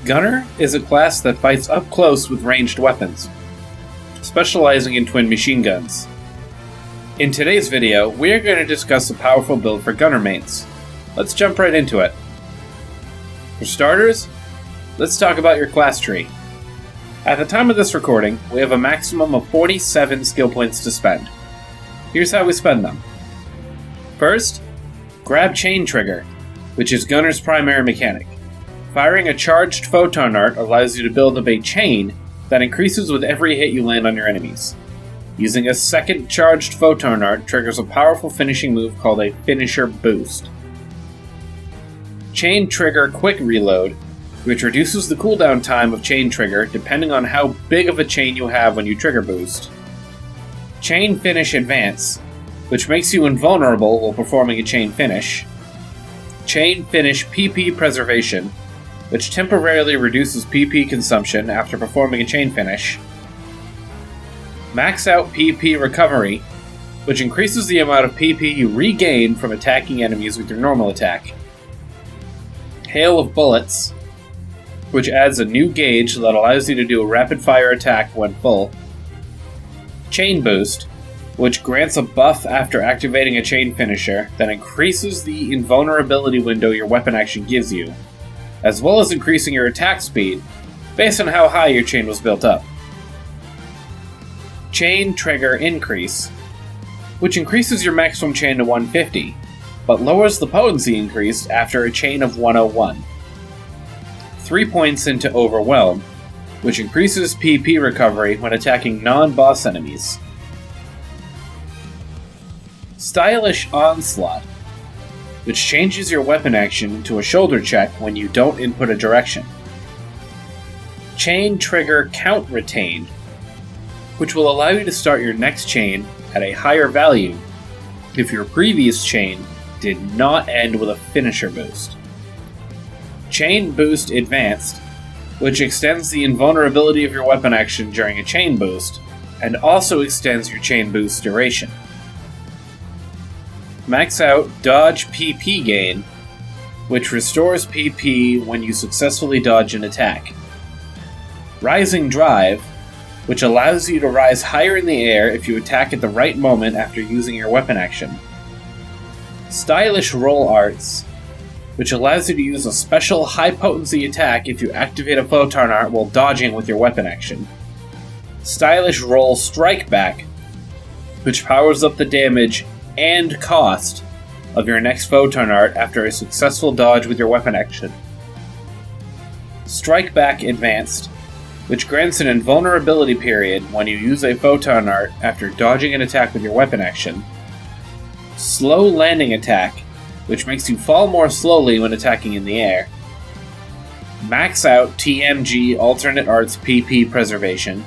Gunner is a class that fights up close with ranged weapons, specializing in twin machine guns. In today's video, we are going to discuss a powerful build for Gunner mains. Let's jump right into it. For starters, let's talk about your class tree. At the time of this recording, we have a maximum of 47 skill points to spend. Here's how we spend them. First, grab Chain Trigger, which is Gunner's primary mechanic. Firing a charged photon art allows you to build up a chain that increases with every hit you land on your enemies. Using a second charged photon art triggers a powerful finishing move called a Finisher Boost. Chain Trigger Quick Reload, which reduces the cooldown time of Chain Trigger depending on how big of a chain you have when you trigger boost. Chain Finish Advance, which makes you invulnerable while performing a chain finish. Chain Finish PP Preservation, which temporarily reduces PP consumption after performing a chain finish. Max Out PP Recovery, which increases the amount of PP you regain from attacking enemies with your normal attack. Hail of Bullets, which adds a new gauge that allows you to do a rapid-fire attack when full. Chain Boost, which grants a buff after activating a chain finisher that increases the invulnerability window your weapon action gives you, as well as increasing your attack speed based on how high your chain was built up. Chain Trigger Increase, which increases your maximum chain to 150, but lowers the potency increase after a chain of 101. 3 points into Overwhelm, which increases PP recovery when attacking non-boss enemies. Stylish Onslaught, which changes your weapon action to a shoulder check when you don't input a direction. Chain Trigger Count Retained, which will allow you to start your next chain at a higher value if your previous chain did not end with a finisher boost. Chain Boost Advanced, which extends the invulnerability of your weapon action during a chain boost, and also extends your chain boost duration. Max Out Dodge PP Gain, which restores PP when you successfully dodge an attack. Rising Drive, which allows you to rise higher in the air if you attack at the right moment after using your weapon action. Stylish Roll Arts, which allows you to use a special high-potency attack if you activate a photon art while dodging with your weapon action. Stylish Roll Strike Back, which powers up the damage and cost of your next photon art after a successful dodge with your weapon action. Strike Back Advanced, which grants an invulnerability period when you use a photon art after dodging an attack with your weapon action. Slow Landing Attack, which makes you fall more slowly when attacking in the air. Max Out TMG Alternate Arts PP Preservation,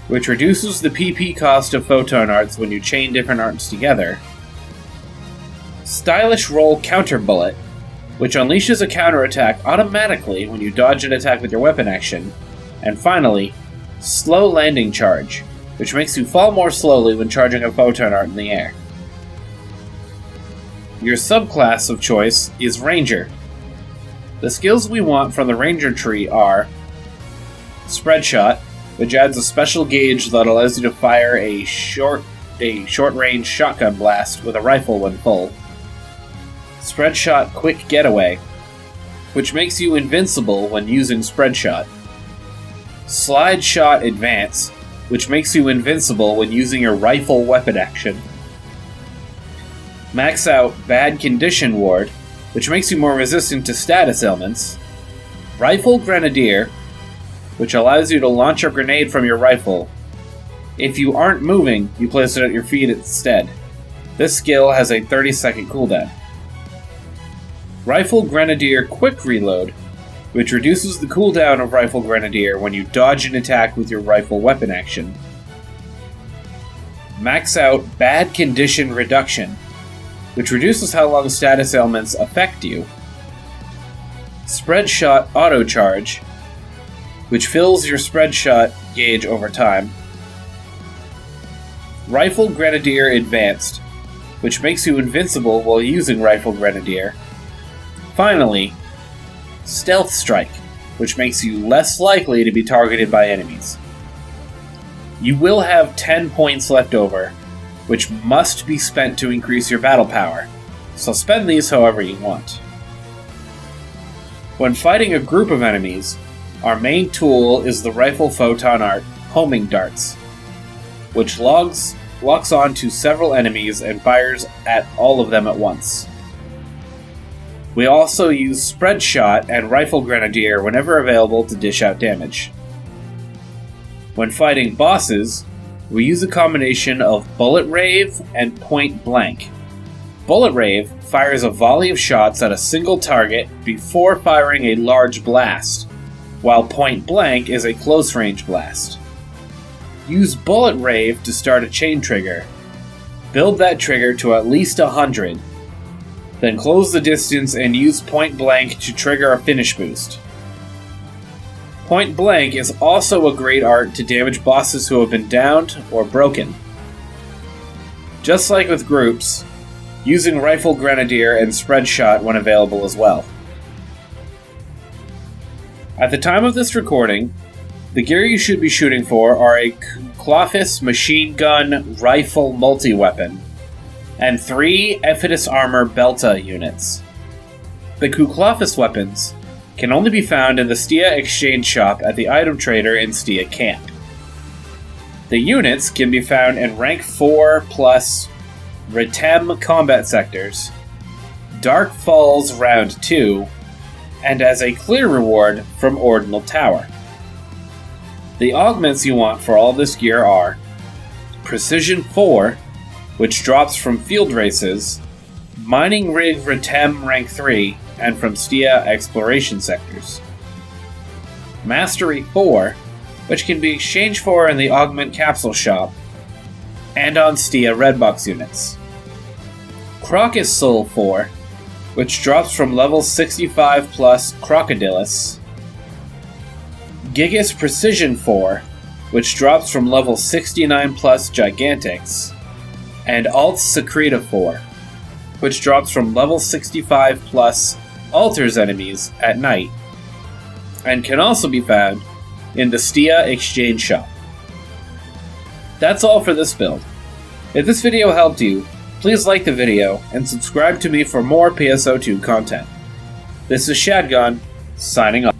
which reduces the PP cost of photon arts when you chain different arts together. Stylish Roll Counter Bullet, which unleashes a counterattack automatically when you dodge an attack with your weapon action. And finally, Slow Landing Charge, which makes you fall more slowly when charging a photon art in the air. Your subclass of choice is Ranger. The skills we want from the Ranger tree are Spread Shot, which adds a special gauge that allows you to fire a short-range shotgun blast with a rifle when full. Spread Shot Quick Getaway, which makes you invincible when using Spread Shot. Slide Shot Advance, which makes you invincible when using your rifle weapon action. Max Out Bad Condition Ward, which makes you more resistant to status ailments. Rifle Grenadier, which allows you to launch a grenade from your rifle. If you aren't moving, you place it at your feet instead. This skill has a 30-second cooldown. Rifle Grenadier Quick Reload, which reduces the cooldown of Rifle Grenadier when you dodge an attack with your rifle weapon action. Max Out Bad Condition Reduction, which reduces how long status ailments affect you. Spread Shot Auto Charge, which fills your Spread Shot gauge over time. Rifle Grenadier Advanced, which makes you invincible while using Rifle Grenadier. Finally, Stealth Strike, which makes you less likely to be targeted by enemies. You will have 10 points left over, which must be spent to increase your battle power, so spend these however you want. When fighting a group of enemies, our main tool is the Rifle Photon Art homing darts, which locks onto several enemies and fires at all of them at once. We also use Spread Shot and Rifle Grenadier whenever available to dish out damage. When fighting bosses, we use a combination of Bullet Rave and Point Blank. Bullet Rave fires a volley of shots at a single target before firing a large blast, while Point Blank is a close-range blast. Use Bullet Rave to start a chain trigger. Build that trigger to at least 100, then close the distance and use Point Blank to trigger a finish boost. Point Blank is also a great art to damage bosses who have been downed or broken. Just like with groups, using Rifle Grenadier and Spread Shot when available as well. At the time of this recording, the gear you should be shooting for are a Kuklafis machine gun rifle multi-weapon and 3 Ephitus Armor Belta units. The Kuklafis weapons can only be found in the Stia Exchange Shop at the item trader in Stia Camp. The units can be found in rank 4 plus Ritem combat sectors, Dark Falls Round 2, and as a clear reward from Ordinal Tower. The augments you want for all this gear are Precision 4, which drops from field races, Mining Rig Ritem rank 3, and from Stia exploration sectors. Mastery 4, which can be exchanged for in the Augment Capsule Shop, and on Stia Redbox units. Crocus Soul 4, which drops from level 65 plus Crocodilus. Gigas Precision 4, which drops from level 69 plus Gigantics. And Alt Secreta 4, which drops from level 65 plus alters enemies at night, and can also be found in the Stia Exchange Shop. That's all for this build. If this video helped you, please like the video and subscribe to me for more PSO2 content. This is Shadgon, signing off.